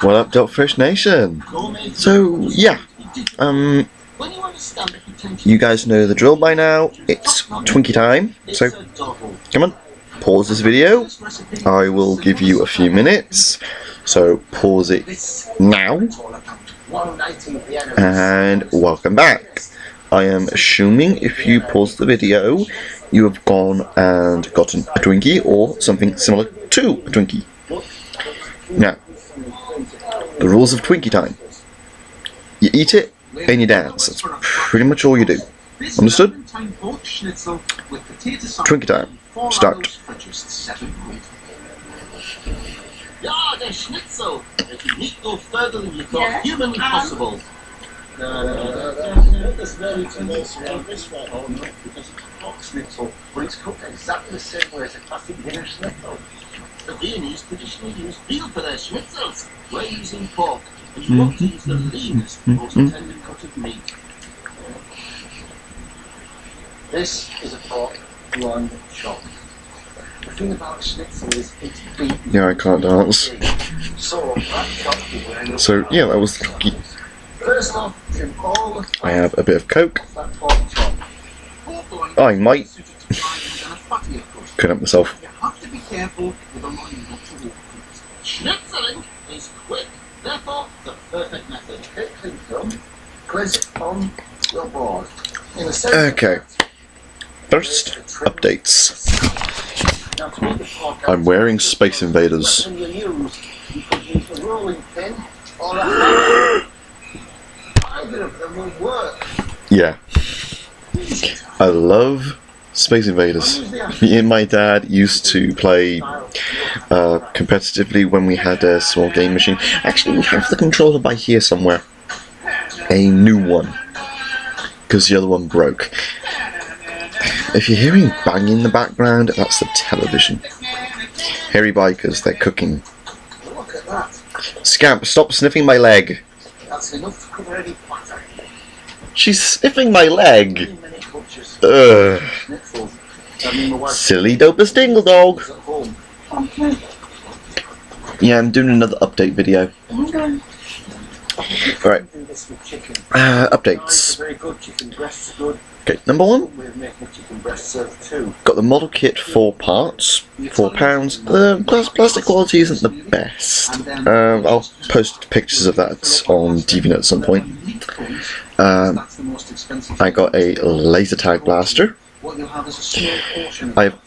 What up, Dogfish Nation? So, yeah, you guys know the drill by now. It's Twinkie time, so come on, pause this video. I will give you a few minutes, so pause it now, and welcome back. I am assuming if you pause the video, you have gone and gotten a Twinkie or something similar to a Twinkie. Now, the rules of Twinkie time. You eat it and you dance. That's pretty much all you do. Understood? Twinkie time. Start. Ja, der Schnitzel. Welche nicht go further than you thought humanly possible. That's very traditional around this way. Oh no, because it's a pork schnitzel, but it's cooked exactly the same way as a classic dinner schnitzel. The Viennese traditionally use veal for their schnitzels. We're using pork, and you want to use the leanest, most tender cut of meat. This is a pork loin chop. The thing about a schnitzel is it's beaten. Yeah, I can't dance. So, yeah, that was the Twinkie. First off, trim all the I have a bit of Coke. that pork chop. I might cut up myself. You have to be careful with a loin not to walk. Schnitzeling is quick, therefore the perfect method. Get clean done, place it on your board. In a second, Okay. First, updates. now to make the pork I'm wearing Space Invaders. you use, you could use a rolling pin or a hammer. Either of them will work. Yeah. I love Space Invaders. Me and my dad used to play competitively when we had a small game machine. Actually, we have the controller by here somewhere. A new one. Because the other one broke. If you're hearing banging in the background, that's the television. Hairy bikers, they're cooking. Look at that. Scamp, stop sniffing my leg. That's enough to cover any platter. She's sniffing my leg. 3-minute butchers. Ugh. Schnitzels. I mean, my wife Silly dopeless dingle dog. is at home. Yeah, I'm doing another update video. Alright, Do this with chicken. It's updates. very good. Chicken breasts are good. Okay, number one, We're making chicken breast serve too. got the model kit 4 parts, £4. The plastic quality isn't the best. I'll post pictures of that on DeviantArt at some point. That's the most expensive. I got a laser tag blaster. What you'll have is a small portion. I've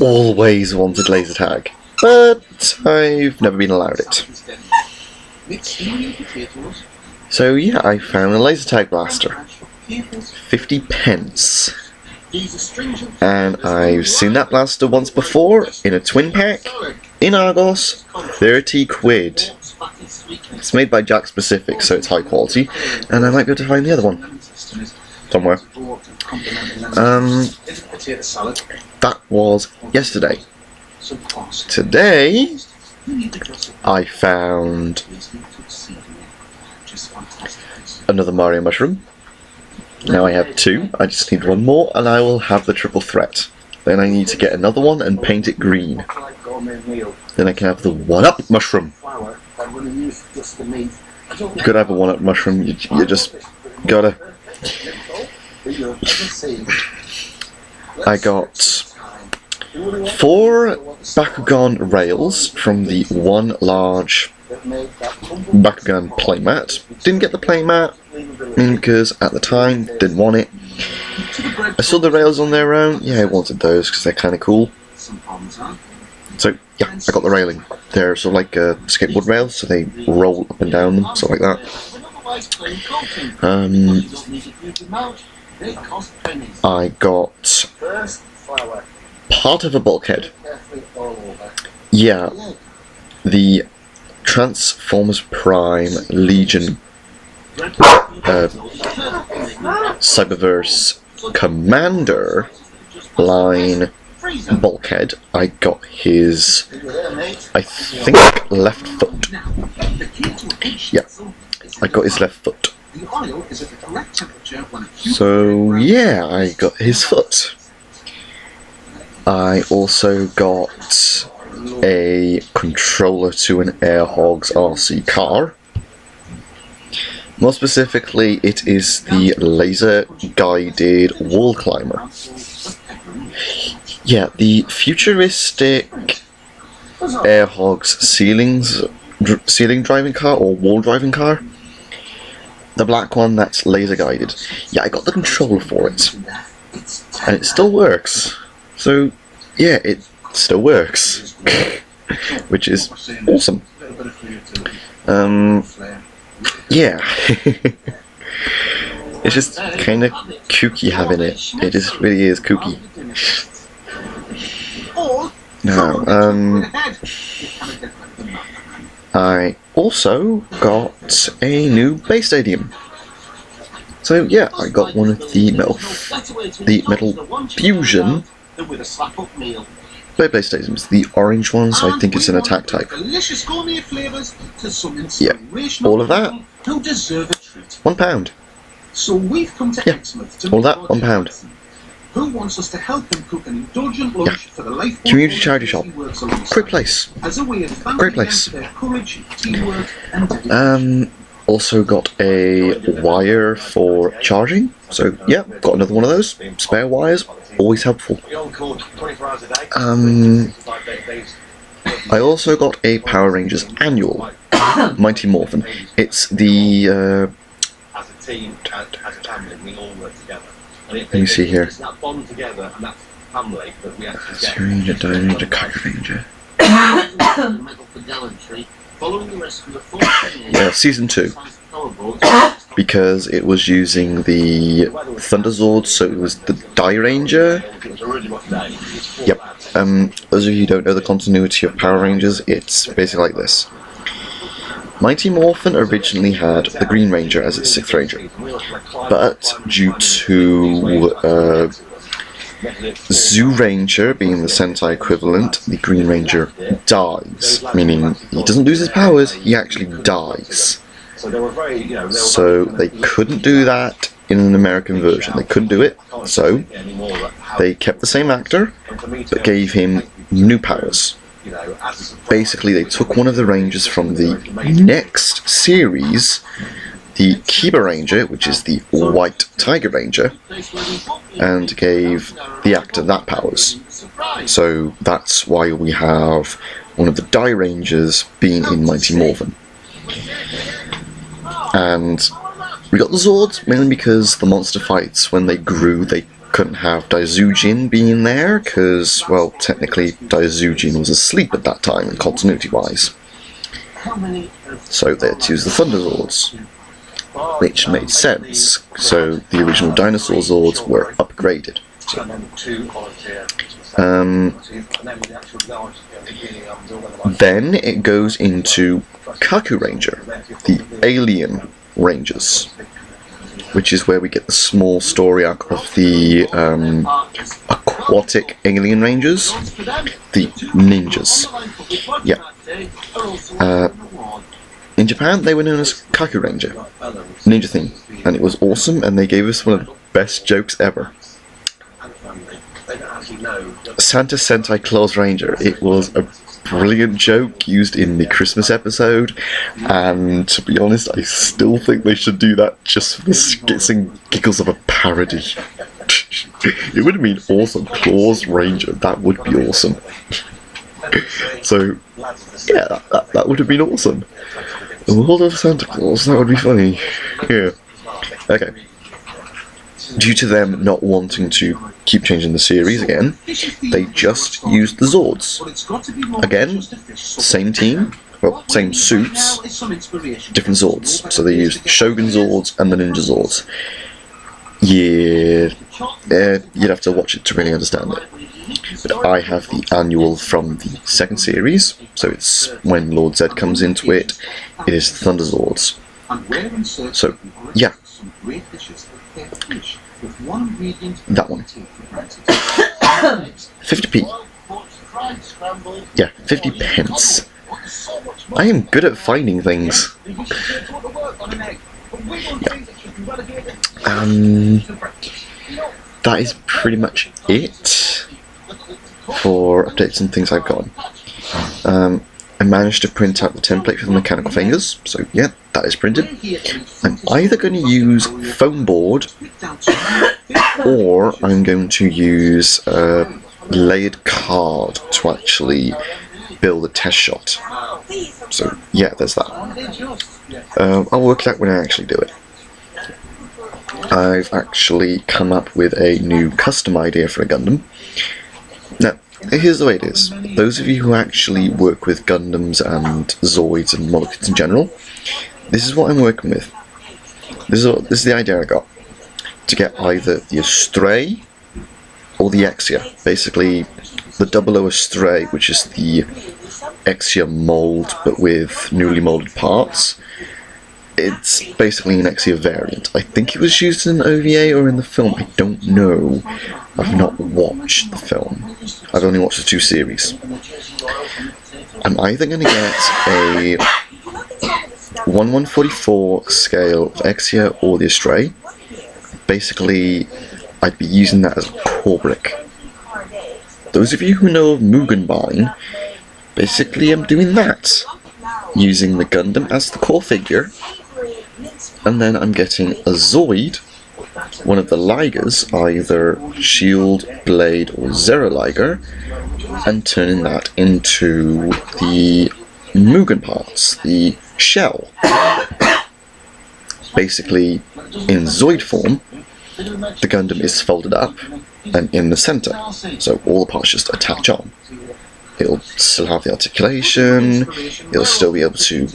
always wanted laser tag, but I've never been allowed it. Mix in potatoes. So yeah, I found a laser tag blaster. 50 pence. These astringent And I've seen that blaster once before in a twin pack in Argos, 30 quid. It's made by Jack Specific, so it's high quality, and I might be able to find the other one somewhere. potato salad. That was yesterday. Today, I found another Mario mushroom. Now I have 2, I just need 1 more and I will have the triple threat. Then I need to get another one and paint it green. Then I can have the 1-up mushroom. You gotta have a 1-up mushroom, you just gotta... I got 4 Bakugan rails from the one large Bakugan playmat. Didn't get the playmat because at the time didn't want it. I saw the rails on their own. Yeah, I wanted those because they're kind of cool. So yeah, I got the railing. They're sort of like skateboard rails, so they roll up and down them, sort of like that. I got part of a bulkhead. Yeah, the Transformers Prime Legion Cyberverse Commander line bulkhead. I got his, I think, left foot. Yeah, I got his left foot. So yeah, I got his foot. I also got a controller to an Airhogs RC car. More specifically, it is the laser-guided wall climber. Yeah, the futuristic Airhogs ceiling driving car or wall driving car. The black one that's laser guided. Yeah, I got the controller for it, and it still works. So yeah, it still works, which is awesome. Yeah, it's just kind of kooky having it. It just really is kooky. Now, I also got a new base stadium. So yeah, I got one of the Metal Fusion base stadiums. The orange ones, I think it's an attack type. Yeah, all of that, £1. So we've come to Exmouth to all that, £1. Who wants us to help him cook an indulgent lunch for the life community charity shop. Great place. As a way of Great place. their courage, teamwork, and dedication. Also got a wire for charging. So yeah, got another one of those. Spare wires, always helpful. I also got a Power Rangers annual, Mighty Morphin. It's the As a team, as a family, we all work together. let me see here. It's that bond together and that family that we actually get. Ranger, Ranger, Kaiju Ranger. Medal for gallantry, following the rescue of 14 Yeah, season 2. Because it was using the Thunder Zord, so it was the Die Ranger. It was a really rough day. Yep. Those of you who don't know the continuity of Power Rangers, it's basically like this. Mighty Morphin originally had the Green Ranger as its 6th Ranger, but due to Zoo Ranger being the Sentai equivalent, the Green Ranger dies, meaning he doesn't lose his powers, he actually dies. So they couldn't do that in an American version, they couldn't do it, so they kept the same actor, but gave him new powers. Basically, they took one of the Rangers from the next series, the Kiba Ranger, which is the White Tiger Ranger, and gave the actor that powers. So that's why we have one of the Die Rangers being in Mighty Morphin. And we got the Zords mainly because the monster fights, when they grew, they couldn't have Daizujin being there, because, well, technically Daizujin was asleep at that time, continuity-wise. So they had to use the Thunder Zords, which made sense, so the original Dinosaur Zords were upgraded. Then it goes into Kaku Ranger, the Alien Rangers, which is where we get the small story arc of the aquatic alien rangers, the ninjas. Yeah. In Japan, they were known as Kaku Ranger, ninja theme, and it was awesome, and they gave us one of the best jokes ever. Santa Sentai Claus Ranger. It was a brilliant joke used in the Christmas episode, and to be honest, I still think they should do that just for the skits and giggles of a parody. It would have been awesome. Claus Ranger, that would be awesome. So, yeah, that would have been awesome. The world of Santa Claus, that would be funny. Yeah. Okay. Due to them not wanting to keep changing the series again, they just used the Zords. Again, same team, well, same suits, different Zords. So they used the Shogun Zords and the Ninja Zords. Yeah, you'd have to watch it to really understand it. But I have the annual from the 2nd series, so it's when Lord Zed comes into it, it is Thunder Zords. So, yeah. That one. 50p. Yeah, 50 pence. I am good at finding things. That is pretty much it for updates and things I've gotten. I managed to print out the template for the mechanical fingers, so yeah, that is printed. I'm either going to use foam board, or I'm going to use layered card to actually build a test shot. So yeah, there's that. I'll work it out when I actually do it. I've actually come up with a new custom idea for a Gundam. Now, here's the way it is. Those of you who actually work with Gundams and Zoids and model kits in general, this is what I'm working with. This is the idea I got. To get either the Astray or the Exia. Basically, the 00 Astray, which is the Exia mold but with newly molded parts. It's basically an Exia variant. I think it was used in an OVA or in the film, I don't know. I've not watched the film. I've only watched the 2 series. I'm either going to get a 1/144 scale of Exia or the Astray. Basically, I'd be using that as a core brick. Those of you who know of Mugenbein, basically I'm doing that. Using the Gundam as the core figure, and then I'm getting a Zoid, one of the Ligers, either Shield, Blade, or Zero Liger, and turning that into the Mugen parts, the shell. Basically, in Zoid form, the Gundam is folded up and in the centre, so all the parts just attach on. It'll still have the articulation, it'll still be able to,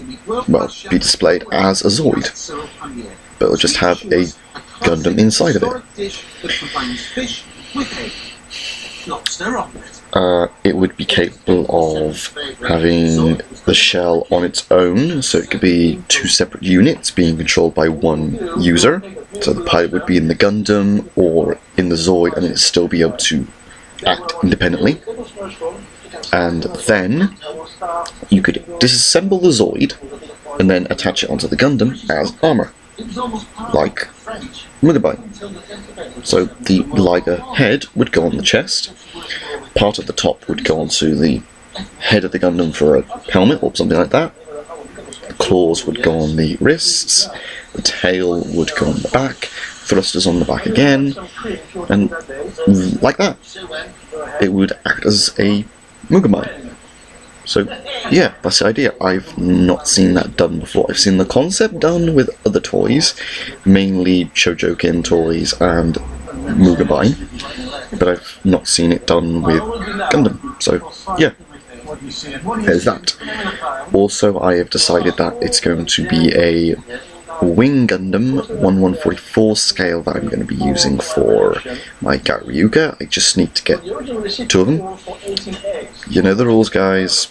well, be displayed as a Zoid, but it'll just have a Gundam inside of it. It would be capable of having the shell on its own, so it could be 2 separate units being controlled by one user. So the pilot would be in the Gundam or in the Zoid, and it'd still be able to act independently. And then you could disassemble the Zoid and then attach it onto the Gundam as armour, like Mugenbein. So the Liger head would go on the chest, part of the top would go onto the head of the Gundam for a helmet or something like that, the claws would go on the wrists, the tail would go on the back, thrusters on the back again, and like that. It would act as a Mugenbein. So yeah, that's the idea. I've not seen that done before. I've seen the concept done with other toys, mainly Shoujokin toys and Mugenbein, but I've not seen it done with Gundam. So yeah, there's that. Also, I have decided that it's going to be a Wing Gundam 1/144 scale that I'm going to be using for my Garyuga. I just need to get 2 of them. You know the rules, guys.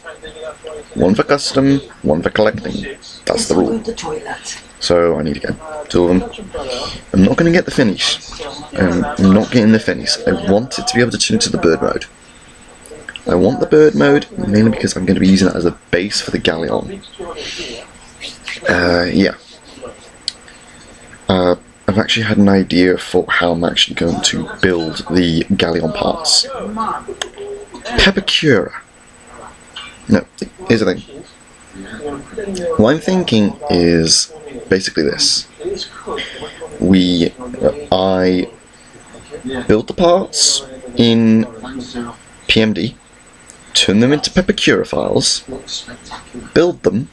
1 for custom, 1 for collecting. That's the rule. So I need to get 2 of them. I'm not going to get the finish. I'm not getting the finish. I want it to be able to turn to the bird mode. I want the bird mode mainly because I'm going to be using it as a base for the Galleon. Yeah. I've actually had an idea for how I'm actually going to build the Galleon parts. Pepakura. No, here's the thing. What I'm thinking is basically this. I build the parts in PMD, turn them into Pepakura files, build them,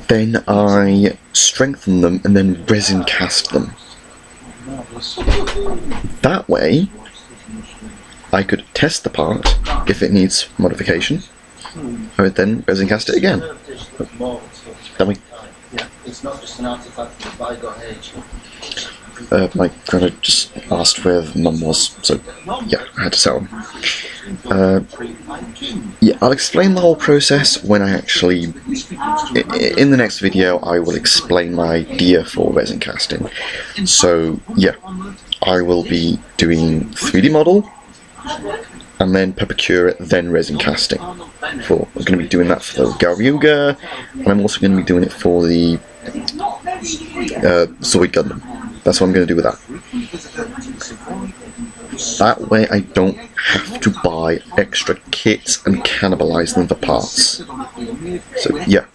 then I strengthen them and then resin cast them. That way, I could test the part if it needs modification. I would then resin cast it again. Tell me. It's not just an artifact of bygone age. My granddad just asked where Mum was, so yeah, I had to tell him. Yeah, I'll explain the whole process when I actually... In the next video, I will explain my idea for resin casting. So, yeah, I will be doing 3D model, and then Pepakura, then resin casting. I'm going to be doing that for the Garyuga, and I'm also going to be doing it for the Zoid Gundam. That's what I'm going to do with that. That way I don't have to buy extra kits and cannibalize them for parts. So yeah.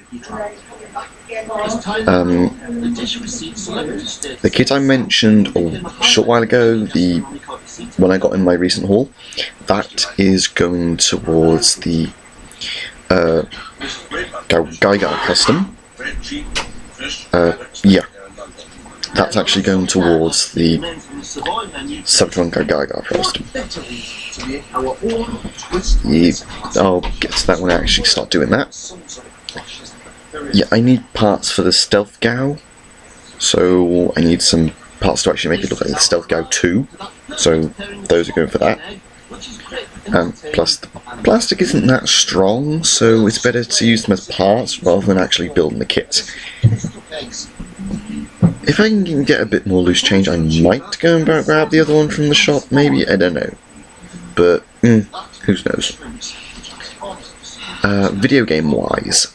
The kit I mentioned a short while ago, the one I got in my recent haul, that is going towards the Geiger custom. Yeah, that's actually going towards the Cybertron Geiger custom. Yeah, I'll get to that when I actually start doing that. Yeah, I need parts for the Stealth Gao, so I need some parts to actually make it look like the Stealth Gao 2, so those are going for that. Plus the plastic isn't that strong, so it's better to use them as parts rather than actually building the kit. If I can get a bit more loose change, I might go and grab the other one from the shop, maybe, I don't know. But, who knows. Video game wise,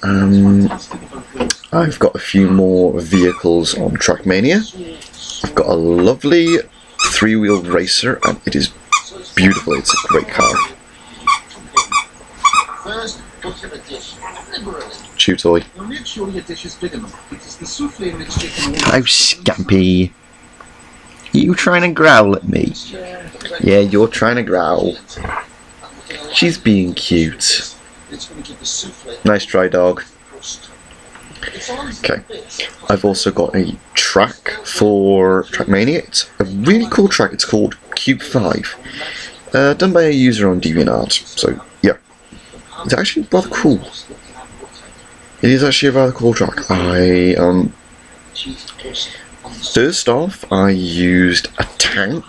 I've got a few more vehicles on Trackmania. I've got a lovely 3-wheeled racer, and it is beautiful, it's a great car. Chew toy. Oh, Scampy. You trying to growl at me? Yeah, you're trying to growl. She's being cute. Nice try, dog. Okay. I've also got a track for Trackmania. It's a really cool track. It's called Cube 5. Done by a user on DeviantArt. So, yeah. It's actually rather cool. It is actually a rather cool track. First off, I used a tank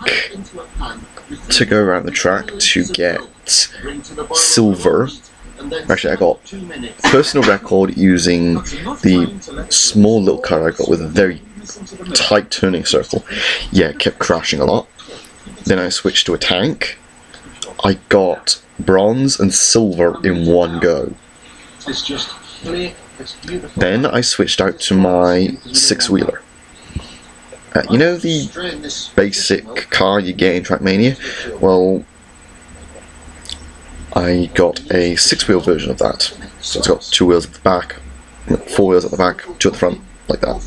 to go around the track to get silver. Actually, I got personal record using the small little car I got with a very tight turning circle. Yeah, it kept crashing a lot. Then I switched to a tank. I got bronze and silver in one go. Then I switched out to my 6-wheeler. You know the basic car you get in Trackmania? Well, I got a 6-wheel version of that. So it's got 2 wheels at the back, 4 wheels at the back, 2 at the front, like that.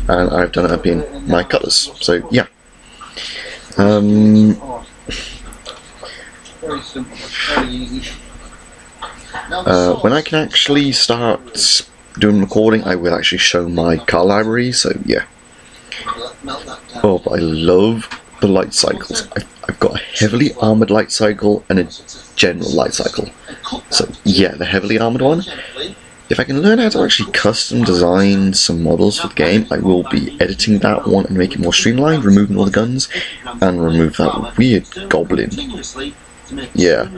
And I've done it up in my colours. So yeah. When I can actually start doing recording, I will actually show my car library, so yeah. Oh, but I love the light cycles. I've got a heavily armoured light cycle and a general light cycle. So yeah, the heavily armoured one. If I can learn how to actually custom design some models for the game, I will be editing that one and make it more streamlined, removing all the guns, and remove that weird goblin. Yeah.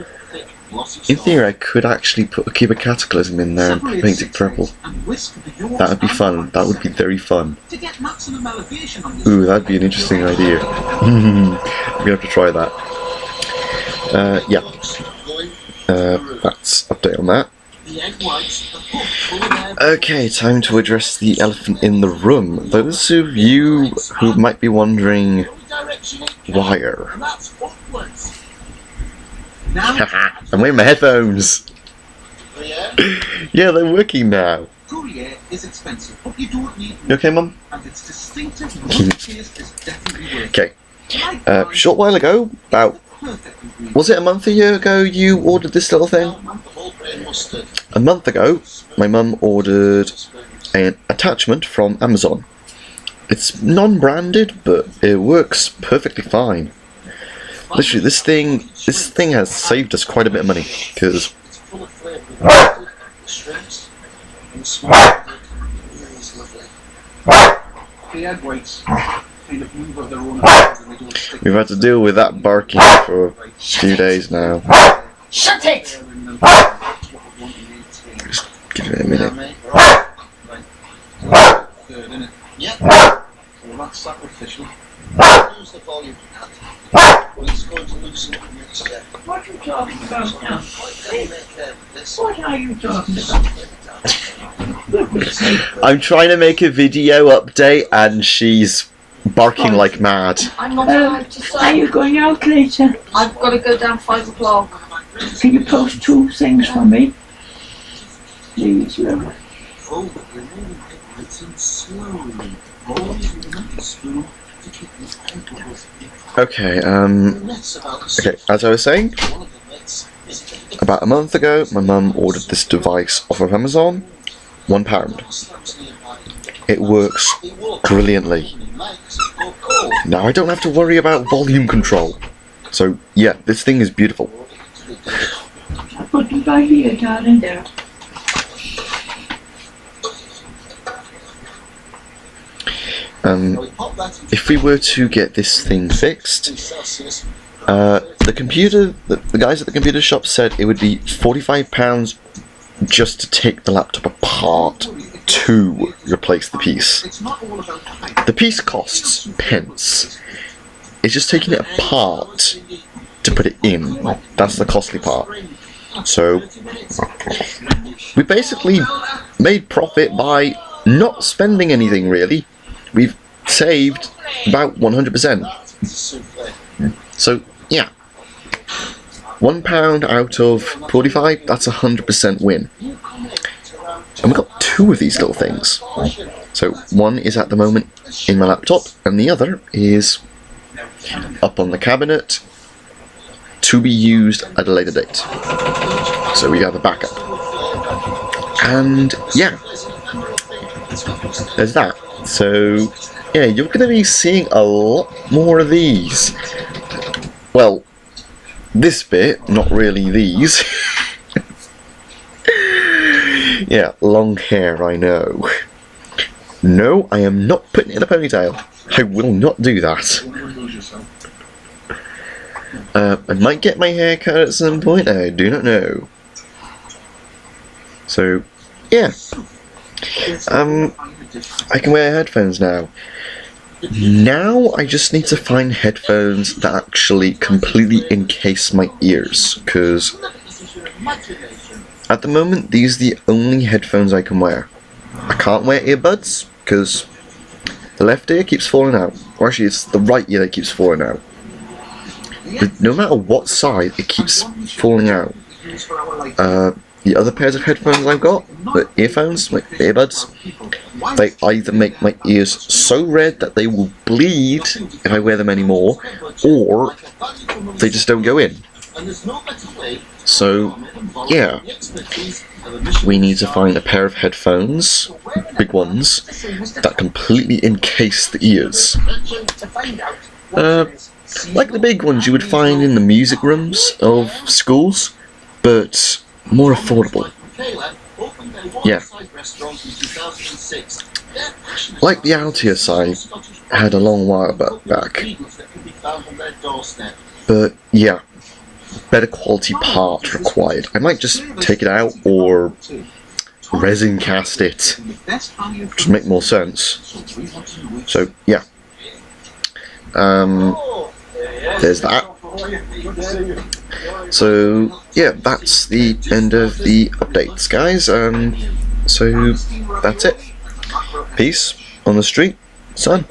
In theory, I could actually put a Cube of Cataclysm in there and paint it purple. That would be fun. That would be very fun. Ooh, that'd be an interesting idea. I'm gonna have to try that. Yeah. That's update on that. Okay, time to address the elephant in the room. Those of you who might be wondering, wire. I'm wearing my headphones. Yeah, they're working now. You okay, Mum? Okay. Short while ago, about, was it a month, a year ago, you ordered this little thing? A month ago, my mum ordered an attachment from Amazon. It's non-branded, but it works perfectly fine. Literally, this thing has saved us quite a bit of money, because we've had to deal with that barking for a few days now. Shut it! Just give it a minute. What are you talking about now? What are you talking about? I'm trying to make a video update and she's barking like mad. I'm not allowed to Are say. you going out later? I've got to go down 5 o'clock. Can you post 2 things for me? Please, love. Fold the remaining liquids in slowly. Always remember the spoon to keep these pancakes. Okay, Myths about the okay, as I was saying, one of the myths is that about a month ago, my mum ordered this device off of Amazon, £1. slams nearby. It works It walks brilliantly. in legs or cold. Now I don't have to worry about volume control. So yeah, this thing is beautiful. Put it right here, darling. There. Now we pop that into If we were to get this thing fixed, Celsius. the guys at the computer shop said it would be £45 just to take the laptop apart to replace the piece. It's not all about the height. The piece costs pence. It's just taking it apart to put it in. That's the costly part. So we basically made profit by not spending anything really. We've saved about 100%. So yeah, £1 out of 45, that's 100% win. And we've got 2 of these little things. So one is at the moment in my laptop, and the other is up on the cabinet to be used at a later date. So we have a backup. And yeah, there's that. So yeah, you're going to be seeing a lot more of these. Well, this bit, not really these. Yeah, long hair, I know. No, I am not putting it in a ponytail. I will not do that. I might get my hair cut at some point, I do not know. So, yeah. I can wear headphones now. Now I just need to find headphones that actually completely encase my ears, because at the moment these are the only headphones I can wear. I can't wear earbuds because the left ear keeps falling out, or actually it's the right ear that keeps falling out. But no matter what side, it keeps falling out. The other pairs of headphones I've got, the earphones, like earbuds, they either make my ears so red that they will bleed if I wear them anymore, or they just don't go in. So, yeah, we need to find a pair of headphones, big ones, that completely encase the ears. Like the big ones you would find in the music rooms of schools, but more affordable. Yeah. Like the Altius I had a long while back. But yeah, better quality part required. I might just take it out or resin cast it to make more sense. So yeah. There's that. So yeah, that's the end of the updates, guys. So that's it. Peace on the street, son.